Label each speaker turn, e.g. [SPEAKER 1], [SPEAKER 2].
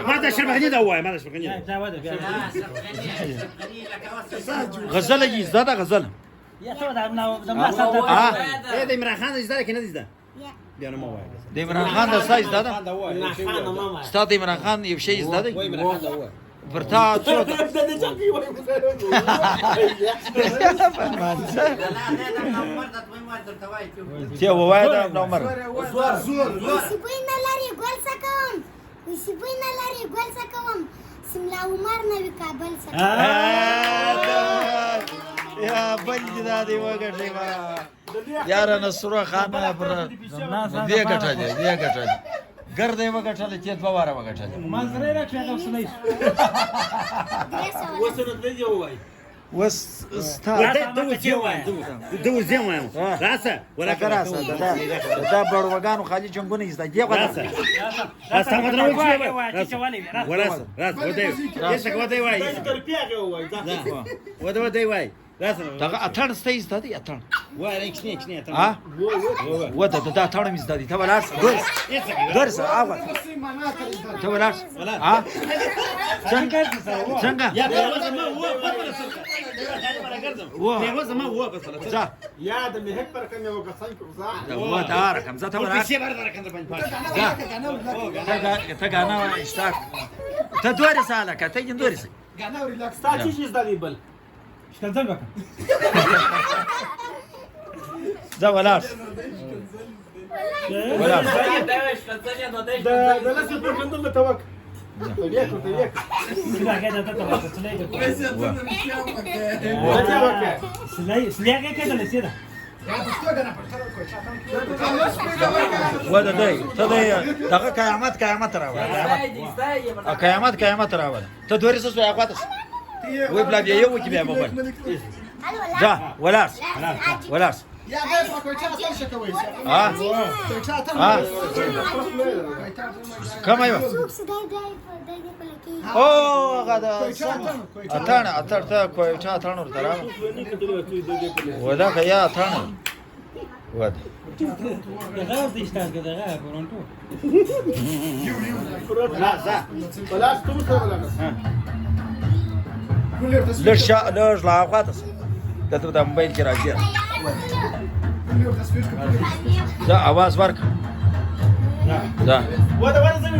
[SPEAKER 1] ما دا شربحني دا وای ما دا شربحني غزل یی زده غزل
[SPEAKER 2] یا ته دا ما
[SPEAKER 1] اه د عمران خان زده کنه زده بیا نو ما وای د عمران خان د سایز زده استاد عمران خان یو شی زده ورتا څو ته وای دا نمبر
[SPEAKER 3] سپینا لري ګل سکم سپینا لري ګل سکم سملا عمر نوی کابل سکم
[SPEAKER 1] یا بل دا دی وګټې ما یار نصر خان پر دې ګټه ګرځي وګټل چې په واره وګټل
[SPEAKER 2] ما سره راځه تاسو نه
[SPEAKER 4] وسره دې وای
[SPEAKER 1] وس استا دو زیوم راسه ولا کراسه دا بروغانو خالي جنگونه ایستا دی غدا راسه مدنه ولا راس ودی یسه ودی وای ودی وای راسه دا اتن ستایز دادی اتن وای کشنی اتن ها ودا دا اتن میز دادی تا ولاس درس اول تا ولاس ها څنګه یا پیغوز ما هو بس لا
[SPEAKER 4] یا د مهک پر کنه او کسان کو ځا
[SPEAKER 1] هو دا رقم ذاته ولا شي بار رقم په تا غانا اشتاق ته دوره ساله کته جندوري سي
[SPEAKER 4] غانا ریلاکس تا چی شي زدي بل
[SPEAKER 2] شکل وکړه
[SPEAKER 1] دا ولاس ولاس
[SPEAKER 4] دا لسه پر کنه توک وياكل
[SPEAKER 2] لا كده تطلع سلاقه كده لسيده
[SPEAKER 1] ودا دی ته دی دغه قیامت راوړه قیامت راوړه ته دوری سوس یا قوتس وی بلا بیا یو کی بیا موبایل دا ولاس
[SPEAKER 4] يا بس ما كنت اصلا شكوي
[SPEAKER 1] كم ايوه او غدا اتر ته کوی چا اتر نور ترا ودا کیا اتر ودا
[SPEAKER 2] غاز دي اشتاق كده غاز برونتو
[SPEAKER 4] بلاش تو
[SPEAKER 1] لرش لا قاتس کته د موبایل کې راځي دا आवाज ورک دا
[SPEAKER 4] ودا زمي